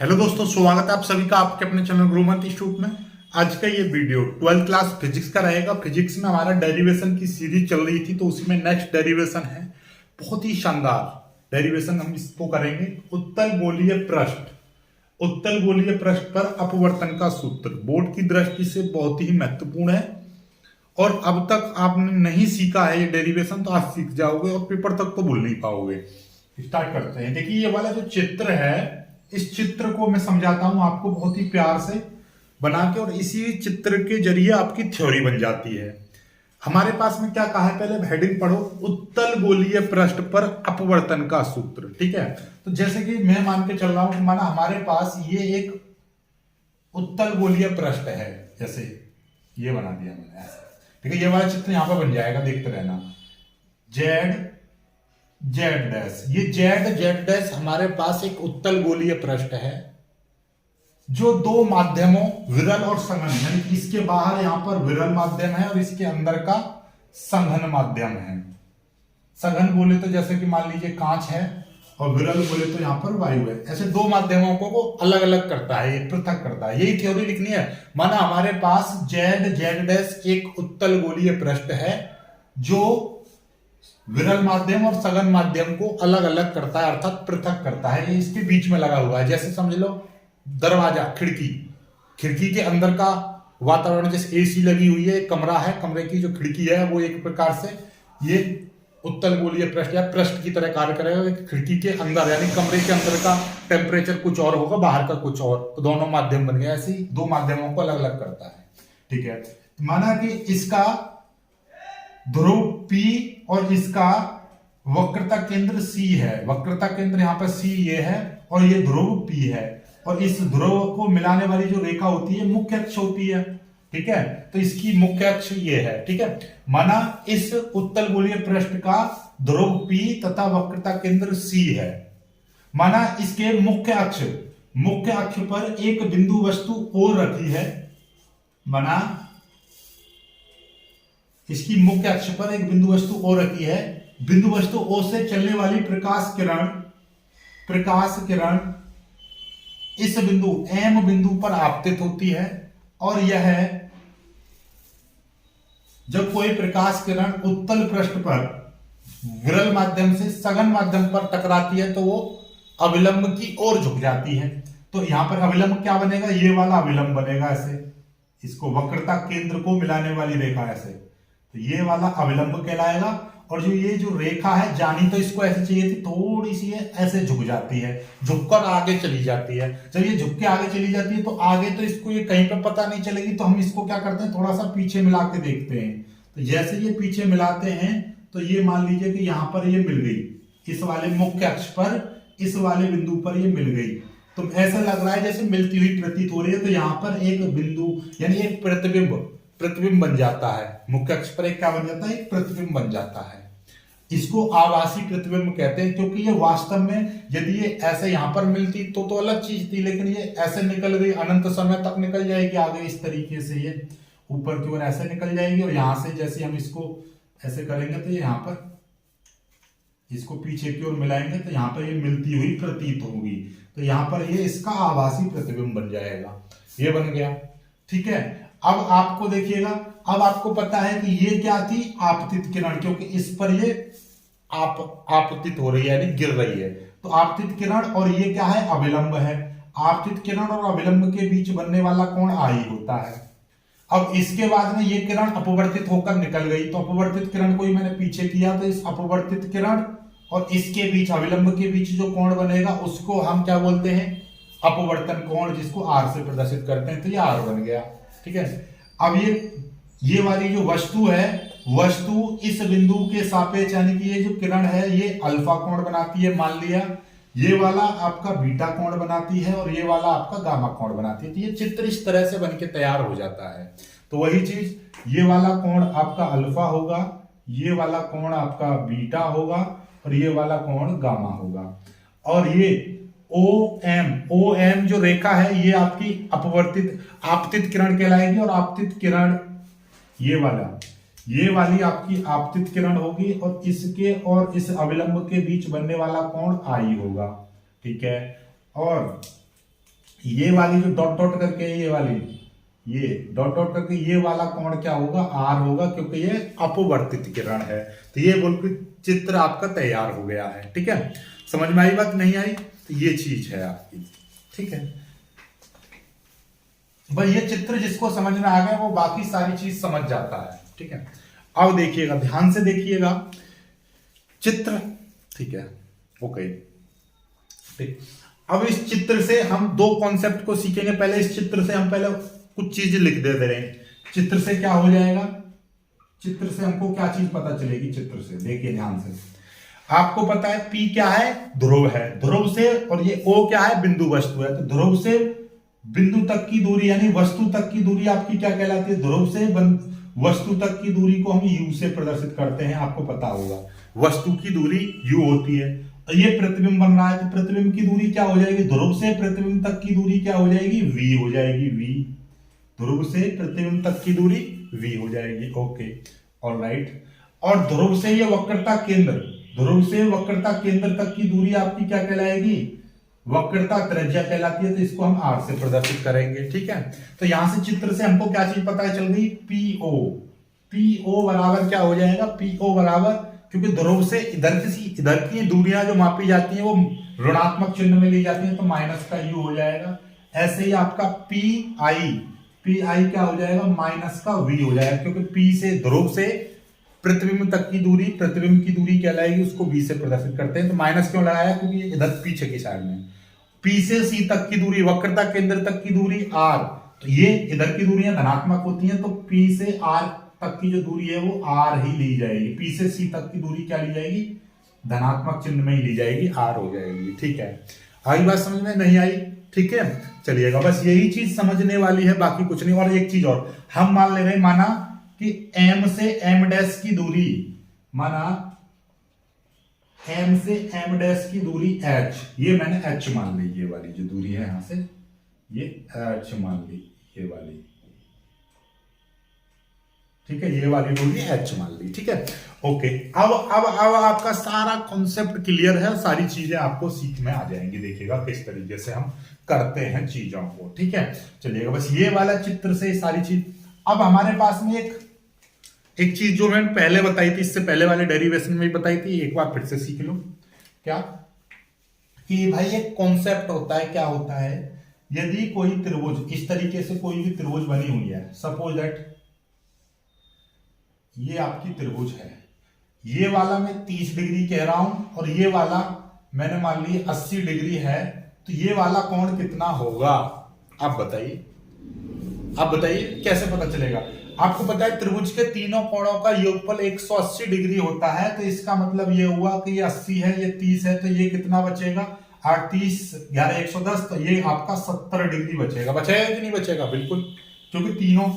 Hello दोस्तों, स्वागत है आप सभी का आपके अपने चैनल गुरुमंत इंस्टीट्यूट में। आज का ये वीडियो 12th क्लास फिजिक्स का रहेगा। फिजिक्स में हमारा डेरिवेशन की सीरीज चल रही थी, तो उसी में नेक्स्ट डेरिवेशन है। बहुत ही शानदार डेरिवेशन हम इसको करेंगे। उत्तल गोलीय पृष्ठ, उत्तल गोलीय पृष्ठ पर अपवर्तन का सूत्र बोर्ड की दृष्टि से बहुत ही महत्वपूर्ण है। और अब तक आपने नहीं सीखा है ये डेरिवेशन, तो आप सीख जाओगे और पेपर तक तो भूल नहीं पाओगे। स्टार्ट करते हैं। देखिए, ये वाला जो चित्र है, इस चित्र को मैं समझाता हूं आपको बहुत ही प्यार से बना के, और इसी चित्र के जरिए आपकी थ्योरी बन जाती है। हमारे पास में क्या कहा है, पहले हेडिंग पढ़ो, उत्तल गोलीय पृष्ठ पर अपवर्तन का सूत्र। ठीक है, तो जैसे कि मैं मान के चल रहा हूं, माना हमारे पास ये एक उत्तल गोलीय पृष्ठ है, जैसे ये बना दिया मैंने ऐसे। ठीक है, ये वाला चित्र यहां पर बन जाएगा, देखते रहना। जेड जेड डैश, ये जेड जेड डैश हमारे पास एक उत्तल गोलीय पृष्ठ है जो दो माध्यमों विरल और संघन, यानी इसके बाहर यहां पर विरल माध्यम है और इसके अंदर का संघन माध्यम है। संघन बोले तो जैसे कि मान लीजिए कांच है, और विरल बोले तो यहां पर वायु है। ऐसे दो माध्यमों को अलग अलग करता है, ये पृथक करता है। यही थ्योरी लिखनी है। माना हमारे पास जेड जेड डैश एक उत्तल गोलीय पृष्ठ है जो विरल माध्यम और सघन माध्यम को अलग अलग करता है, अर्थात पृथक करता है। ये इसके बीच में लगा हुआ है। जैसे समझ लो दरवाजा, खिड़की, खिड़की के अंदर का वातावरण, जैसे एसी लगी हुई है, कमरा है, कमरे की जो खिड़की है वो एक प्रकार से ये उत्तल गोलीय पृष्ठ या पृष्ठ की तरह कार्य करेगा। खिड़की के अंदर यानी कमरे के अंदर का टेम्परेचर कुछ और होगा, बाहर का कुछ और, तो दोनों माध्यम बन गए। ऐसे ही दो माध्यमों को अलग अलग करता है। ठीक है, माना कि इसका ध्रुव P और इसका वक्रता केंद्र C है। वक्रता केंद्र यहां पर C ये है और ये ध्रुव P है, और इस ध्रुव को मिलाने वाली जो रेखा होती है मुख्य अक्ष होती है। ठीक है, तो इसकी मुख्य अक्ष ये है। ठीक है, माना इस उत्तल गोलीय पृष्ठ का ध्रुव P तथा वक्रता केंद्र C है। माना इसके मुख्य अक्ष पर एक बिंदु वस्तु O रखी है। माना इसकी मुख्य अक्ष पर एक बिंदु वस्तु O रखी है। बिंदु वस्तु O से चलने वाली प्रकाश किरण इस बिंदु M बिंदु पर आपतित होती है, और यह जब कोई प्रकाश किरण उत्तल पृष्ठ पर विरल माध्यम से सघन माध्यम पर टकराती है तो वो अविलंब की ओर झुक जाती है। तो यहां पर अविलंब क्या बनेगा, ये वाला अविलंब बनेगा ऐसे, इसको वक्रता केंद्र को मिलाने वाली रेखा ऐसे, तो ये वाला अविलंब कहलाएगा। और जो ये जो रेखा है, जानी तो इसको ऐसे चाहिए थी, थोड़ी सी ऐसे झुक जाती है, झुककर आगे चली जाती है। जब ये झुक के आगे चली जाती है तो आगे तो इसको ये कहीं पे पता नहीं चलेगी, तो हम इसको क्या करते हैं, थोड़ा सा पीछे मिला के देखते हैं। तो जैसे ये पीछे मिलाते हैं तो ये मान लीजिए कि यहां पर ये मिल गई, इस वाले मुख्य अक्ष पर, इस वाले बिंदु पर ये मिल गई। तो ऐसा लग रहा है जैसे मिलती हुई प्रतीत हो रही है। तो यहां पर एक बिंदु यानी एक प्रतिबिंब बन जाता है। मुख्य अक्ष पर एक क्या बन जाता है, एक प्रतिबिंब बन जाता है। इसको आभासी प्रतिबिंब कहते हैं, क्योंकि ये वास्तव में यदि ये ऐसे यहां पर मिलती तो अलग चीज थी, लेकिन ये ऐसे निकल गई, अनंत समय तक निकल जाएगी आगे। इस तरीके से ये ऊपर की ओर ऐसे निकल जाएगी, और यहां से जैसे हम इसको ऐसे करेंगे तो यहां पर इसको पीछे की ओर मिलाएंगे तो यहां पर ये मिलती हुई प्रतीत होगी। तो यहां पर ये इसका आभासी प्रतिबिंब बन जाएगा। ये बन गया। ठीक है, अब आपको देखिएगा, अब आपको पता है कि ये क्या थी, आपतित किरण, क्योंकि इस पर ये आपतित हो रही है यानी गिर रही है। तो आपतित किरण, और ये क्या है, अविलंब है। आपतित किरण और अविलंब के बीच बनने वाला कोण आई होता है। अब इसके बाद में ये किरण अपवर्तित होकर निकल गई, तो अपवर्तित किरण को ही मैंने पीछे किया, तो इस अपवर्तित किरण और इसके बीच, अविलंब के बीच जो कोण बनेगा उसको हम क्या बोलते हैं, अपवर्तन कोण, जिसको R से प्रदर्शित करते हैं। तो ये R बन गया। ठीक है, अब ये वाली जो वस्तु है, वस्तु इस बिंदु के सापेक्ष, यानी कि ये जो किरण है ये अल्फा कोण बनाती है, मान लिया। ये वाला आपका बीटा कोण बनाती है, और ये वाला आपका गामा कोण बनाती है। तो ये चित्र इस तरह से बनके तैयार हो जाता है। तो वही चीज, ये वाला कोण आपका अल्फा होगा, ये वाला कोण आपका बीटा होगा, और ये वाला कोण गामा होगा। और ये OM जो रेखा है ये आपकी आपतित किरण कहलाएगी, और आपतित किरण ये वाली आपकी आपतित किरण होगी, और इसके और इस अविलंब के बीच बनने वाला कोण I होगा। ठीक है, और ये वाली जो डॉट डॉट करके है, ये वाली, ये डॉट डॉट करके ये वाला कोण क्या होगा, आर होगा, क्योंकि ये अपवर्तित किरण है। तो ये बोल के चित्र आपका तैयार हो गया है। ठीक है, समझ में आई बात, नहीं आई? तो ये चीज है आपकी। ठीक है भाई, ये चित्र जिसको समझ में आ गया वो बाकी सारी चीज समझ जाता है। ठीक है, अब देखिएगा, ध्यान से देखिएगा चित्र। ठीक है, ओके। ठीक, अब इस चित्र से हम दो कॉन्सेप्ट को सीखेंगे। पहले इस चित्र से हम पहले कुछ चीजें लिख देते रहे। चित्र से क्या हो जाएगा, चित्र से हमको क्या चीज पता चलेगी चित्र से, देखिए ध्यान से। आपको पता है P क्या है, ध्रुव है, ध्रुव से, और ये O क्या है, बिंदु वस्तु है। तो ध्रुव से बिंदु तक की दूरी यानी वस्तु तक की दूरी आपकी क्या कहलाती है, ध्रुव से वस्तु तक की दूरी को हम U से प्रदर्शित करते हैं। आपको पता होगा वस्तु की दूरी U होती है। तो ये प्रतिबिंब बन रहा है, तो प्रतिबिंब की दूरी क्या हो जाएगी, ध्रुव से प्रतिबिंब तक की दूरी क्या हो जाएगी, V हो जाएगी, V। ध्रुव से प्रतिबिंब तक की दूरी V हो जाएगी। Okay, alright. और ध्रुव से ये वक्रता केंद्र, ध्रुव से वक्रता केंद्र तक की दूरी आपकी क्या कहलाएगी, वक्रता त्रिज्या कहलाती है। तो इसको हम R से प्रदर्शित करेंगे। ठीक है, तो यहां से चित्र से हमको क्या चीज पता चल गई, PO। PO बराबर क्या हो जाएगा, PO बराबर, क्योंकि ध्रुव से इधर की दूरियां जो मापी जाती हैं वो ऋणात्मक चिन्ह में ली जाती हैं, तो माइनस का U हो जाएगा। ऐसे ही आपका PI क्या हो जाएगा, माइनस का V हो जाएगा, क्योंकि P से, ध्रुव से प्रतिबिंब तक की दूरी, प्रतिबिंब की दूरी कहलाएगी, उसको V से प्रदर्शित करते हैं। तो माइनस क्यों लगाया, क्योंकि इधर पीछे की साइड में। P से C तक की दूरी, वक्रता केंद्र तक की दूरी R, तो ये इधर की दूरियां धनात्मक होती हैं, तो P से R तक की जो दूरी है वो R ही ली जाएगी। P से C तक की दूरी क्या ली जाएगी, धनात्मक चिन्ह में ही ली जाएगी, R हो जाएगी। ठीक है, आई बात समझ में, नहीं आई? ठीक है, चलिएगा, बस यही चीज समझने वाली है, बाकी कुछ नहीं। और एक चीज और, हम मान ले रहे, माना कि M से M डैश की दूरी, माना M से M डैश की दूरी H, ये मैंने H मान ली, ये वाली जो दूरी है यहां से, ये H मान ली, ये वाली। ठीक है, ये वाली दूरी H मान ली। ठीक है, ओके। अब आपका सारा कॉन्सेप्ट क्लियर है, सारी चीजें आपको सीख में आ जाएंगी। देखिएगा किस तरीके से हम करते हैं चीजों को। ठीक है, चलिएगा, बस ये वाला चित्र से सारी चीज। अब हमारे पास में एक चीज जो मैंने पहले बताई थी, इससे पहले वाले डेरिवेशन में भी बताई थी, एक बार फिर से सीख लो। क्या कि भाई एक कॉन्सेप्ट होता है, क्या होता है, यदि कोई त्रिभुज इस तरीके से कोई भी त्रिभुज बनी हुई है, सपोज दैट ये आपकी त्रिभुज है, ये वाला मैं 30 डिग्री कह रहा हूं और ये वाला मैंने मान ली 80 डिग्री है, तो ये वाला कोण कितना होगा, आप बताइए कैसे पता चलेगा। आपको पता है त्रिभुज के तीनों कोणों का योगफल 180 डिग्री होता है, तो इसका मतलब ये हुआ कि ये 80 है, ये 30 है, तो ये कितना बचेगा, 38 11 110, तो ये आपका 70 डिग्री बचेगा। बचेगा कि नहीं बचेगा, बिल्कुल, क्योंकि तीनों।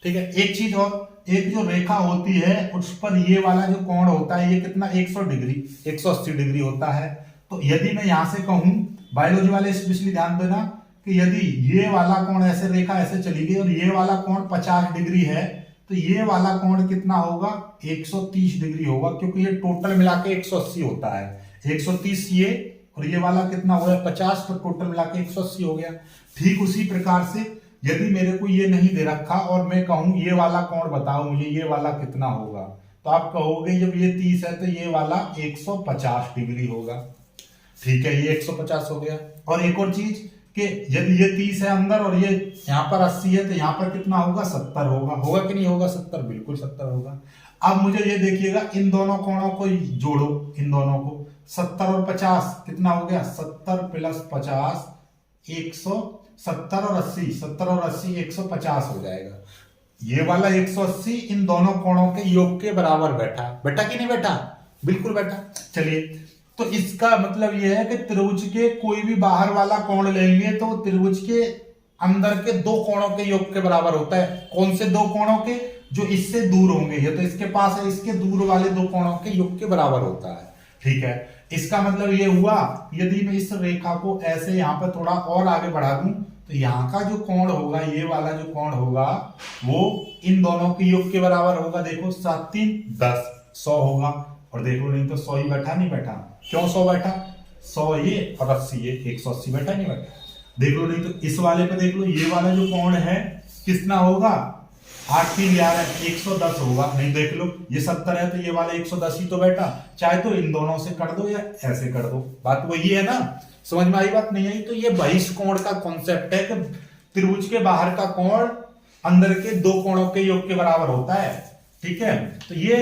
ठीक है, एक चीज और, एक जो रेखा होती है उस पर ये वाला जो कोण होता है ये कितना 180 डिग्री होता है। तो यदि मैं यहां से कहूं, बायोलॉजी वाले स्पेशली ध्यान देना, कि यदि ये वाला कोण ऐसे रेखा ऐसे चली गई और ये वाला कोण 50 डिग्री है, तो ये वाला कोण कितना होगा, 130 डिग्री होगा, क्योंकि ये टोटल मिला के 180 होता है। 130 ये और ये वाला कितना हुआ 50, तो टोटल मिला के 180 हो गया। ठीक उसी प्रकार से यदि मेरे को ये नहीं दे रखा और मैं कहूं ये वाला कोण बताओ मुझे, ये वाला कितना होगा, तो आप कहोगे जब ये 30 है तो ये वाला 150 डिग्री होगा। ठीक है, ये 150 हो गया। और एक और चीज कि यदि ये 30 है अंदर और ये यहाँ पर 80 है, तो यहाँ पर कितना होगा, 70 होगा कि नहीं होगा, 70, बिल्कुल 70 होगा। अब मुझे ये देखिएगा, इन दोनों कोणों को जोड़ो, इन दोनों को, 70 और 50 कितना हो गया, 70 प्लस 50 170 और 80, 70 और 80 150 हो जाएगा। ये वाला 180 इन दोनों कोणों के योग के बराबर बैठा कि नहीं बैठा, बिल्कुल बैठा। चलिए, तो इसका मतलब यह है कि त्रिभुज के कोई भी बाहर वाला कोण लेंगे तो त्रिभुज के अंदर के दो कोणों के योग के बराबर होता है। कौन से दो कोणों के, जो इससे दूर होंगे, या तो इसके पास है, इसके दूर वाले दो कोणों के योग के बराबर होता है। ठीक है, इसका मतलब ये हुआ, यदि मैं इस रेखा को ऐसे यहां पर थोड़ा और आगे बढ़ा दूं, तो यहाँ का जो कोण होगा, ये वाला जो कोण होगा, वो इन दोनों के योग के बराबर होगा। देखो 7 3 10, 100 होगा। और देखो नहीं तो 100 ही बैठा, नहीं बैठा, क्यों 100 बैठा, 100 ये और 80 ये, 180 बैठा नहीं बैठा। देख लो, नहीं तो इस वाले पे देख लो, ये वाला जो कोण है कितना होगा, 8 3 11 110 होगा। नहीं देख लो, ये 70 है तो ये वाला 110 ही तो बैठा। चाहे तो इन दोनों से कर दो या ऐसे कर दो, बात वही है ना। समझ में आई बात, नहीं आई? तो ये बहिष्कोण का कॉन्सेप्ट है कि त्रिभुज के बाहर का कोण अंदर के दो कोणों के योग के बराबर होता है। ठीक है, तो ये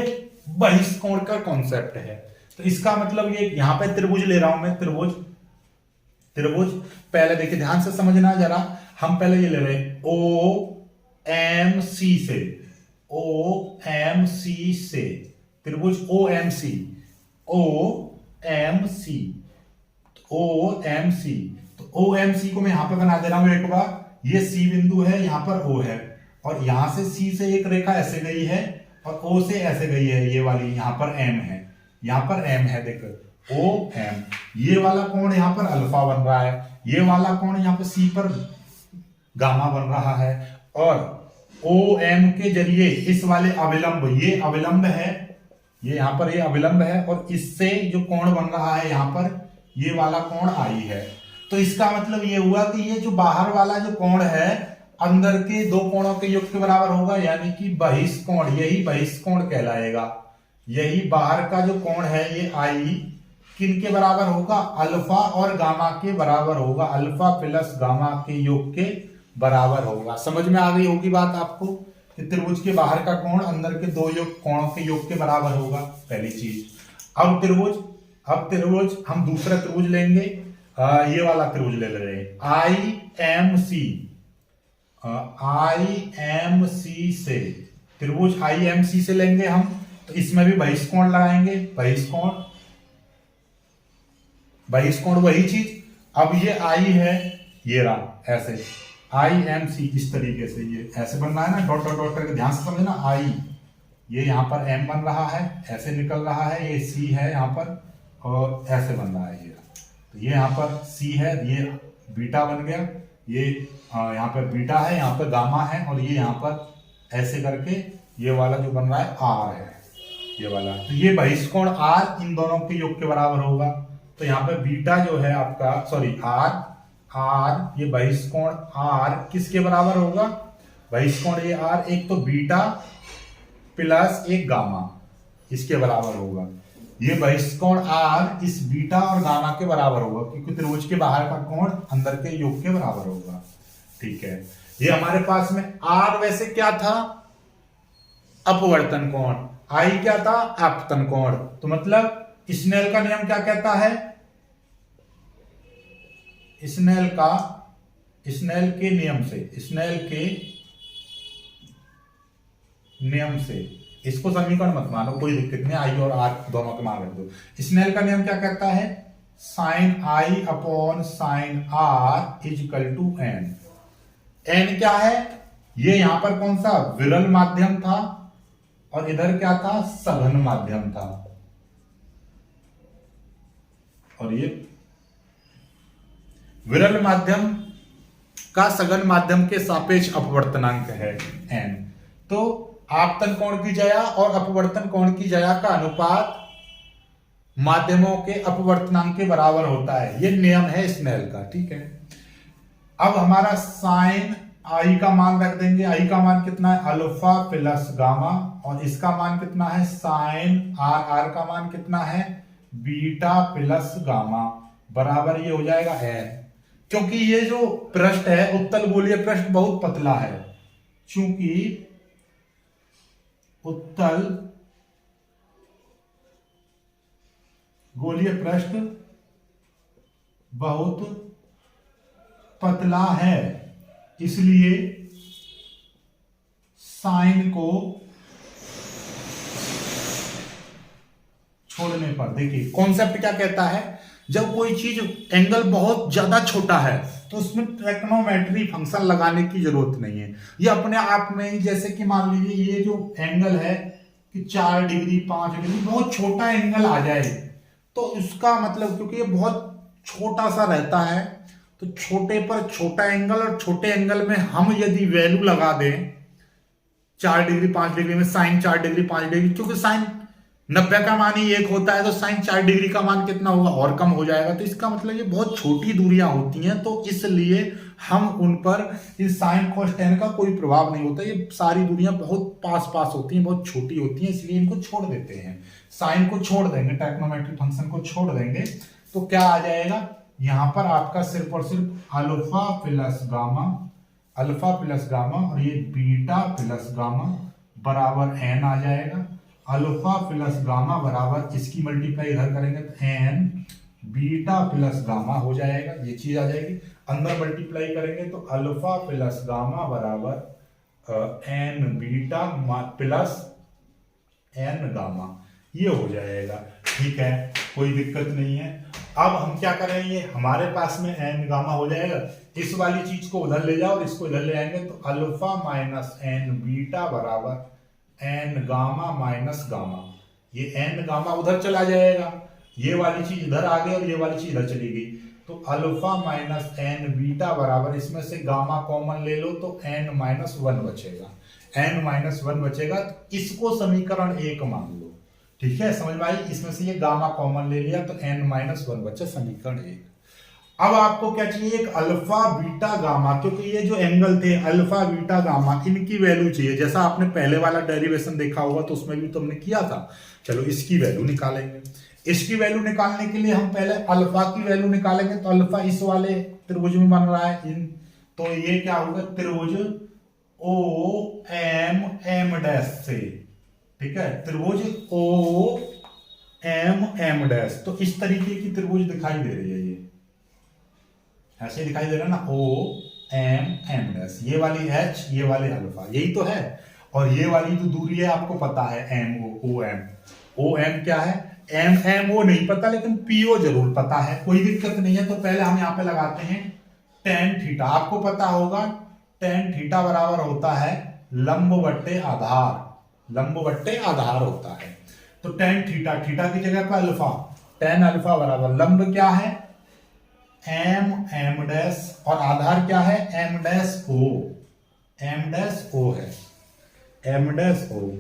बहिष्कोण का कॉन्सेप्ट है। तो इसका मतलब ये, यहां पे त्रिभुज ले रहा हूं मैं, त्रिभुज त्रिभुज पहले देखिए ध्यान से समझना जरा। हम पहले ये ले रहे हैं ओ एम सी से, ओ एम सी से त्रिभुज O M C, O M C, O M C. तो ओ एम सी को मैं यहां पे बना दे रहा हूं एक बार। ये सी बिंदु है, यहां पर ओ है, और यहां से सी से एक रेखा ऐसे गई है और ओ से ऐसे गई है, ये वाली यहां पर एम है, यहां पर एम है, देखो ओ एम। ये वाला कोण यहां पर अल्फा बन रहा है, ये वाला कोण यहां पर सी पर गामा बन रहा है, और ओ एम के जरिए इस वाले अविलंब, ये अविलंब है, ये यहां पर ये अविलंब है, और इससे जो कोण बन रहा है यहां पर, ये वाला कोण आई है। तो इसका मतलब ये हुआ कि ये जो बाहर वाला जो कोण है अंदर के दो कोणों के योग के बराबर होगा, यानी कि बहिष्कोण, यही बहिष्कोण कहलाएगा। यही बाहर का जो कोण है ये आई किन के बराबर होगा, अल्फा और गामा के बराबर होगा, अल्फा प्लस गामा के योग के बराबर होगा। समझ में आ गई होगी बात आपको कि त्रिभुज के बाहर का कोण अंदर के दो योग कोणों के योग के बराबर होगा, पहली चीज। अब त्रिभुज हम दूसरा त्रिभुज लेंगे, ये वाला त्रिभुज ले रहे हैं I M C, I am C से, त्रिभुज आई एम सी से लेंगे हम, तो इसमें भी बहिष्कोण लगाएंगे, बहिष्कोण वही चीज। अब ये आई है, ये रहा ऐसे आई एम सी, इस तरीके से ये ऐसे बनना है ना, डॉट डॉट डॉट करके ध्यान से समझना। आई, ये यहां पर एम बन रहा है, ऐसे निकल रहा है, ये सी है यहां पर, और ऐसे बन रहा है ये। तो ये यहां पर सी है, ये बीटा बन गया, ये यहाँ पर बीटा है, यहाँ पर गामा है, और ये यहाँ पर ऐसे करके ये वाला जो बन रहा है आर है, ये वाला। तो ये बहिष्कोण आर इन दोनों के योग के बराबर होगा। तो यहाँ पे बीटा जो है आपका, सॉरी आर, ये बहिष्कोण आर किसके बराबर होगा, बहिष्कोण ये आर एक तो बीटा प्लस एक गामा, इसके बराबर होगा। ये बहिष्कोण आर इस बीटा और गामा के बराबर होगा, क्योंकि त्रिभुज के बाहर का कोण अंदर के योग के बराबर होगा। ठीक है, ये हमारे पास में आर वैसे क्या था, अपवर्तन कोण, आई क्या था, आपतन कोण। तो मतलब स्नेल का नियम क्या कहता है, स्नेल के नियम से, इसको समीकरण मत मानो, कोई दिक्कत नहीं, आई और आर दोनों के मान रख दो। स्नेल का नियम क्या कहता है, sine i upon sine r is equal to n. N क्या है, ये यहां पर कौन सा विरल माध्यम था, और इधर क्या था, सघन माध्यम था, और ये विरल माध्यम का सघन माध्यम के सापेक्ष अपवर्तनांक है एन। तो आपतन कोण की जया और अपवर्तन कोण की जया का अनुपात माध्यमों के अपवर्तनांक के बराबर होता है, ये नियम है स्नेल का। ठीक है, अब हमारा साइन आई का मान रख देंगे, आई का मान कितना है, अल्फा प्लस गामा, और इसका मान कितना है, साइन आर का मान कितना है, बीटा प्लस गामा, बराबर ये हो जाएगा एन। क्योंकि ये जो पृष्ठ है उत्तल गोलीय पृष्ठ बहुत पतला है, चूंकि उत्तल गोलीय पृष्ठ बहुत पतला है, इसलिए साइन को छोड़ने पर, देखिए कॉन्सेप्ट क्या कहता है, जब कोई चीज एंगल बहुत ज्यादा छोटा है तो उसमें ट्रिग्नोमेट्री फंक्शन लगाने की जरूरत नहीं है, ये अपने आप में ही, जैसे कि मान लीजिए ये जो एंगल है कि 4 डिग्री 5 डिग्री बहुत छोटा एंगल आ जाए, तो उसका मतलब क्योंकि ये बहुत छोटा सा रहता है, तो छोटे पर छोटा एंगल, और छोटे एंगल में हम यदि वैल्यू लगा दें 4 डिग्री 5 डिग्री में, साइन 4 डिग्री 5 डिग्री, क्योंकि साइन 90 का मान ही 1 होता है तो साइन 4 डिग्री का मान कितना होगा, और कम हो जाएगा। तो इसका मतलब ये बहुत छोटी दूरियां होती हैं, तो इसलिए हम उन पर इस साइन cos tan का कोई प्रभाव नहीं होता। ये सारी दूरियां बहुत पास पास होती हैं, बहुत छोटी होती हैं, इसलिए इनको छोड़ देते हैं। साइन को छोड़ देंगे, ट्रिग्नोमेट्रिक फंक्शन को छोड़ देंगे, तो क्या आ जाएगा यहां पर आपका सिर्फ और सिर्फ अल्फा प्लस गामा और ये बीटा प्लस गामा बराबर एन आ जाएगा। अल्फा प्लस गामा बराबर इसकी मल्टीप्लाई इधर करेंगे तो एन बीटा प्लस गामा हो जाएगा, ये चीज आ जाएगी। अंदर मल्टीप्लाई करेंगे तो अल्फा प्लस गामा बराबर n beta plus n gamma, ये हो जाएगा। ठीक है, कोई दिक्कत नहीं है। अब हम क्या करेंगे, हमारे पास में एन गामा हो जाएगा, इस वाली चीज को उधर ले जाओ और इसको इधर ले आएंगे तो अल्फा माइनस एन बीटा बराबर एन गामा माइनस गामा। ये एन गामा उधर चला जाएगा, ये वाली चीज इधर आ गई और ये वाली चीज इधर चली गई, तो अल्फा माइनस एन बीटा बराबर इसमें से गामा कॉमन ले लो तो एन माइनस वन बचेगा, एन माइनस वन बचेगा। तो इसको समीकरण 1 मान लो। ठीक है, समझ में आई। इसमें से ये गामा कॉमन ले लिया तो एन माइनस वन बचा, समीकरण 1। अब आपको क्या चाहिए, एक अल्फा बीटा गामा, क्योंकि ये जो एंगल थे अल्फा बीटा गामा इनकी वैल्यू चाहिए। जैसा आपने पहले वाला डेरिवेशन देखा होगा तो उसमें भी तो हमने किया था। चलो इसकी वैल्यू निकालेंगे। इसकी वैल्यू निकालने के लिए हम पहले अल्फा की वैल्यू निकालेंगे, तो अल्फा इस वाले त्रिभुज में बन रहा है इन, तो ये क्या होगा, त्रिभुज ओ एम डैश से। ठीक है, त्रिभुज ओ एम डैश, तो इस तरीके की त्रिभुज दिखाई दे रही है, ये ऐसे दिखाई दे रहा है ना, ओ एम डैश, ये वाली एच ये वाले अल्फा, यही तो है। और ये वाली जो दूरी है आपको पता है एम ओ एम क्या है, एम ओ नहीं पता लेकिन पीओ जरूर पता है, कोई दिक्कत नहीं है। तो पहले हम यहाँ पे लगाते हैं टेन थीटा। आपको पता होगा टेन थीटा बराबर होता है लंब बट्टे आधार, लंब बट्टे आधार होता है। तो टेन थीटा, थीटा की जगह पर अल्फा, टेन अल्फा बराबर लंब क्या है एम डैश और आधार क्या है एम डैश ओ है, एम डैश ओ।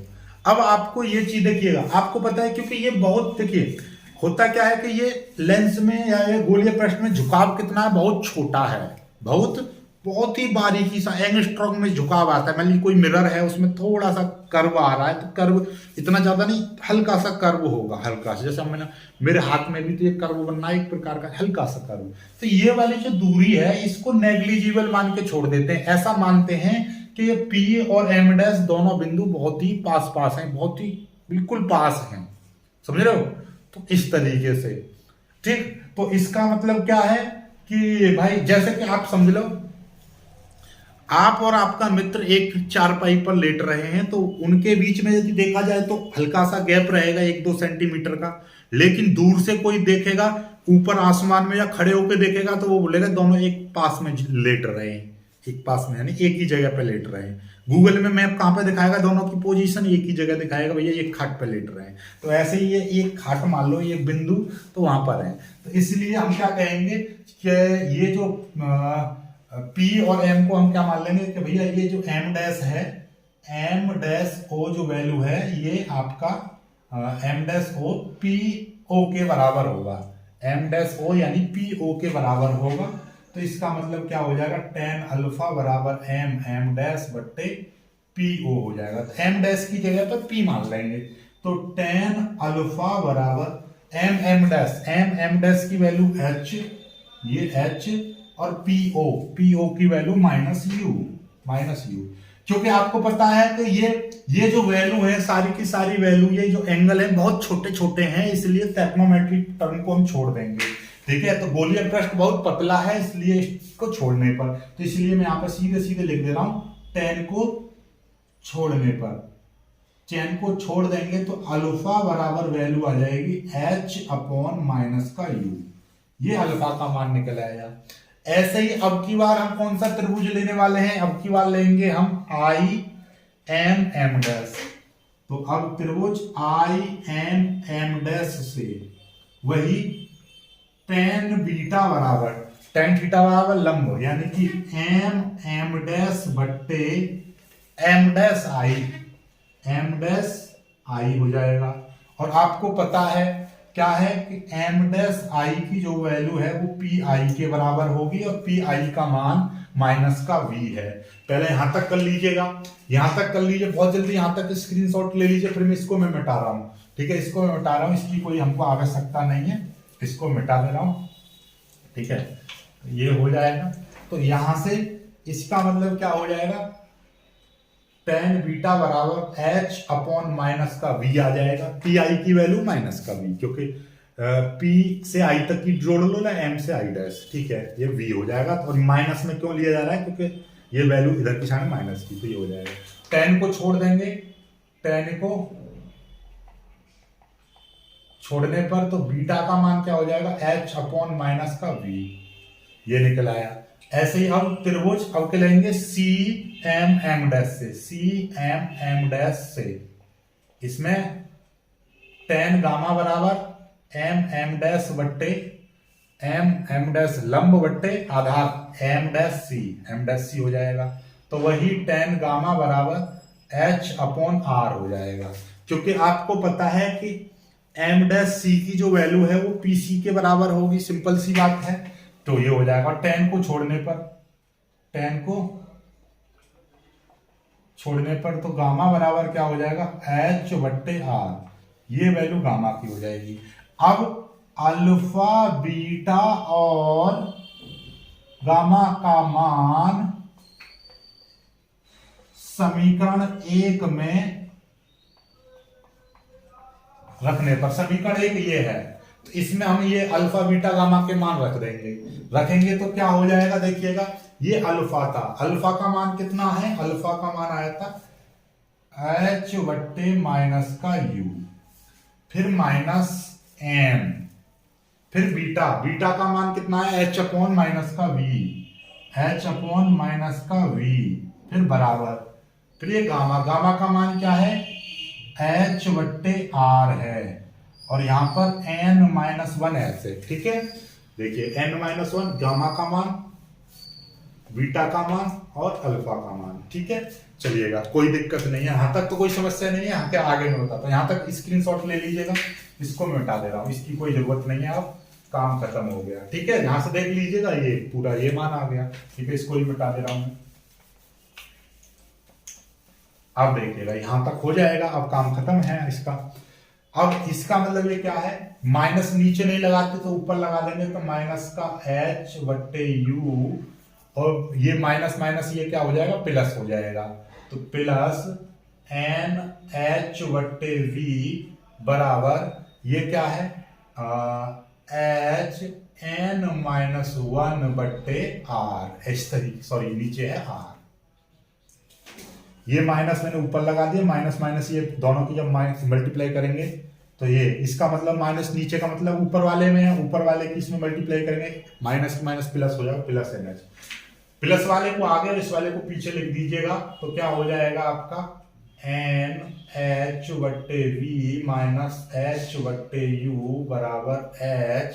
अब आपको ये चीज देखिएगा, आपको पता है क्योंकि ये बहुत, देखिए होता क्या है कि ये लेंस में या ये गोलीय पृष्ठ में झुकाव कितना है, बहुत छोटा है, बहुत ही बारीकी सा एंगस्ट्रॉम में झुकाव आता है। मान लीजिए कोई मिरर है उसमें थोड़ा सा कर्व आ रहा है, तो कर्व इतना ज्यादा नहीं, हल्का सा कर्व होगा, हल्का सा, जैसे मैंने मेरे हाथ में भी तो ये कर्व बनना है एक प्रकार का हल्का सा कर्व। तो ये वाली जो दूरी है इसको नेग्लिजिबल मान के छोड़ देते हैं, ऐसा मानते हैं कि ये पी और एम डैश दोनों बिंदु बहुत ही पास पास हैं, बहुत ही बिल्कुल पास हैं, समझ रहे हो। तो इस तरीके से, ठीक। तो इसका मतलब क्या है कि भाई जैसे कि आप समझ लो आप और आपका मित्र एक चारपाई पर लेट रहे हैं, तो उनके बीच में यदि देखा जाए तो हल्का सा गैप रहेगा 1-2 सेंटीमीटर का, लेकिन दूर से कोई देखेगा ऊपर आसमान में या खड़े होकर देखेगा तो वो बोलेगा दोनों एक पास में लेट रहे हैं, एक पास में यानी एक ही जगह पे लेट रहे हैं। गूगल में मैप कहाँ पे दिखाएगा, दोनों की पोजीशन एक ही जगह दिखाएगा, भैया एक खाट पे लेट रहे हैं। तो ऐसे ही ये एक खाट मान लो, ये बिंदु तो वहां पर है। तो इसलिए हम क्या कहेंगे कि ये जो P और M को हम क्या मान लेंगे कि भैया ये जो M डैश है, M डैश O जो वैल्यू है ये आपका M डैश O PO के बराबर होगा, M डैश O यानी PO के बराबर होगा। तो इसका मतलब क्या हो जाएगा, टेन अल्फा बराबर M डैश बट्टे PO हो जाएगा। तो M डैश की जगह पर P मान लेंगे, तो टेन अल्फा बराबर M डैश की वैल्यू H, ये H और PO की वैल्यू माइनस यू, क्योंकि आपको पता है कि ये जो वैल्यू है सारी की सारी वैल्यू, ये जो एंगल है बहुत छोटे छोटे हैं, इसलिए ट्रिग्नोमेट्रिक टर्म को हम छोड़ देंगे। ठीक है, तो गोलीय पृष्ठ बहुत पतला है इसलिए इसको छोड़ने पर, तो इसलिए मैं यहाँ पर सीधे सीधे लिख दे रहा हूं, टेन को छोड़ने पर, चैन को छोड़ देंगे तो अल्फा बराबर वैल्यू आ जाएगी H अपॉन माइनस का U, ये अल्फा का मान निकल आएगा। ऐसे ही अब की बार हम कौन सा त्रिभुज लेने वाले हैं, अब की बार लेंगे हम IM डैश। तो अब त्रिभुज IM डैश से वही टेन थीटा बराबर लंब, यानी कि M डैश बट्टे M डैश I हो जाएगा। और आपको पता है क्या है कि m डैश i की जो वैल्यू है वो पी आई के बराबर होगी और पी आई का मान माइनस का v है। पहले यहां तक कर लीजिएगा, यहां तक कर लीजिए बहुत जल्दी, यहां तक स्क्रीनशॉट ले लीजिए, फिर मैं इसको मैं मिटा रहा हूं। ठीक है, इसको मैं मिटा रहा हूं, इसकी कोई हमको आवश्यकता नहीं है, इसको मिटा दे रहा हूं। ठीक है, ये हो जाएगा। तो यहां से इसका मतलब क्या हो जाएगा, tan बीटा बराबर h अपॉन माइनस का v आ जाएगा। पी आई की वैल्यू माइनस का v, क्योंकि p से i तक की जोड़ लो ना, m से i डैश। ठीक है, ये v हो जाएगा। और माइनस में क्यों लिया जा रहा है, क्योंकि ये वैल्यू इधर की साइड माइनस की, तो ये हो जाएगा। tan को छोड़ देंगे, tan को छोड़ने पर तो बीटा का मान क्या हो जाएगा, h अपॉन माइनस का v, ये निकल आया। ऐसे ही अब त्रिभुज अब के लेंगे सी एम एम डैश से, सी एम एम डैश से, इसमें tan गामा बराबर एम एम डैश बट्टे एम एम डैश लंब बट्टे आधार एम डैश सी हो जाएगा। तो वही tan गामा बराबर h अपॉन आर हो जाएगा, क्योंकि आपको पता है कि एम डैश सी की जो वैल्यू है वो पी सी के बराबर होगी, सिंपल सी बात है। तो ये हो जाएगा, tan को छोड़ने पर तो गामा बराबर क्या हो जाएगा, h बट्टे आर, ये वैल्यू गामा की हो जाएगी। अब अल्फा बीटा और गामा का मान समीकरण 1 में रखने पर, समीकरण 1 ये है, तो इसमें हम ये अल्फा बीटा गामा के मान रखेंगे तो क्या हो जाएगा, देखिएगा ये अल्फा था, अल्फा का मान कितना है, अल्फा का मान आया था h बट्टे माइनस का u, फिर माइनस m, फिर बीटा का मान कितना है, h अपॉन माइनस का v, फिर बराबर, फिर ये गामा का मान क्या है, h बट्टे r है, और यहां पर n-1 ऐसे। ठीक है, देखिए n-1 गामा का मान, बीटा का मान और अल्फा का मान। ठीक है, चलिएगा, कोई दिक्कत नहीं है, यहां तक तो कोई समस्या नहीं है, यहाँ के आगे में होता तो यहां तक स्क्रीनशॉट ले लीजिएगा, इसको मैं मिटा दे रहा हूं, इसकी कोई जरूरत नहीं है, अब काम खत्म हो गया। ठीक है, यहां से देख लीजिएगा, ये पूरा ये मान आ गया। ठीक है, इसको ही मिटा दे रहा हूं। अब देखिएगा यहां तक हो जाएगा, अब काम खत्म है इसका। अब इसका मतलब ये क्या है, माइनस नीचे नहीं लगाते तो ऊपर लगा देंगे, तो माइनस का h बट्टे u, और ये माइनस ये क्या हो जाएगा, प्लस हो जाएगा, तो प्लस n h बट्टे v बराबर ये क्या है, h n-1 बट्टे r, नीचे है r, ये माइनस मैंने ऊपर लगा दिया, माइनस ये दोनों की जब माइनस मल्टीप्लाई करेंगे तो ये इसका मतलब माइनस नीचे का मतलब ऊपर वाले में है, ऊपर वाले की इसमें मल्टीप्लाई करेंगे, माइनस प्लस हो जाएगा, प्लस एन एच, प्लस वाले को आगे और इस वाले को पीछे लिख दीजिएगा, तो क्या हो जाएगा आपका एन एच बट्टे वी माइनस एच बट्टे यू बराबर एच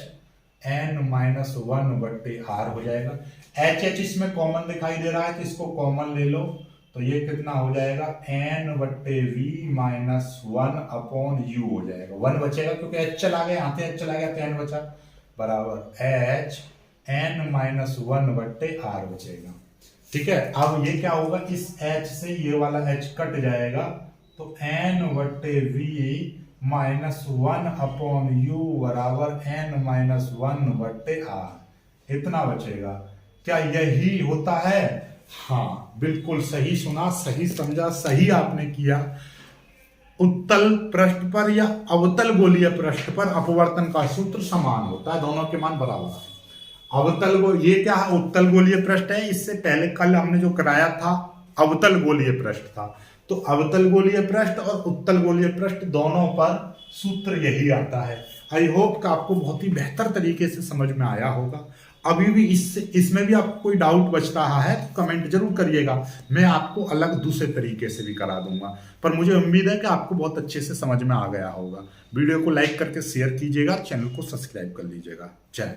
n-1 बट्टे आर हो जाएगा। एच इसमें कॉमन दिखाई दे रहा है तो इसको कॉमन ले लो, तो ये कितना हो जाएगा, n बट्टे वी माइनस 1 अपॉन यू हो जाएगा, 1 बचेगा क्योंकि h चला गया, यहाँ से h चला गया तो n बचा, बराबर h n-1 बट्टे r बचेगा। ठीक है, अब ये क्या होगा, इस h से ये वाला h कट जाएगा, तो n बट्टे वी माइनस 1 अपॉन यू बराबर n-1 बट्टे r, इतना बचेगा। क्या यही होता है? हाँ, बिल्कुल सही सुना, सही समझा, सही आपने किया। उत्तल पृष्ठ पर या अवतल गोलीय पृष्ठ पर अपवर्तन का सूत्र समान होता है, दोनों के मान बराबर है। ये क्या है, उत्तल गोलीय पृष्ठ है, इससे पहले कल हमने जो कराया था अवतल गोलीय पृष्ठ था, तो अवतल गोलीय पृष्ठ और उत्तल गोलीय पृष्ठ दोनों पर सूत्र यही आता है। आई होप कि आपको बहुत ही बेहतर तरीके से समझ में आया होगा। अभी भी इसमें भी आपको कोई डाउट बच रहा है तो कमेंट जरूर करिएगा, मैं आपको अलग दूसरे तरीके से भी करा दूंगा, पर मुझे उम्मीद है कि आपको बहुत अच्छे से समझ में आ गया होगा। वीडियो को लाइक करके शेयर कीजिएगा, चैनल को सब्सक्राइब कर लीजिएगा। जय।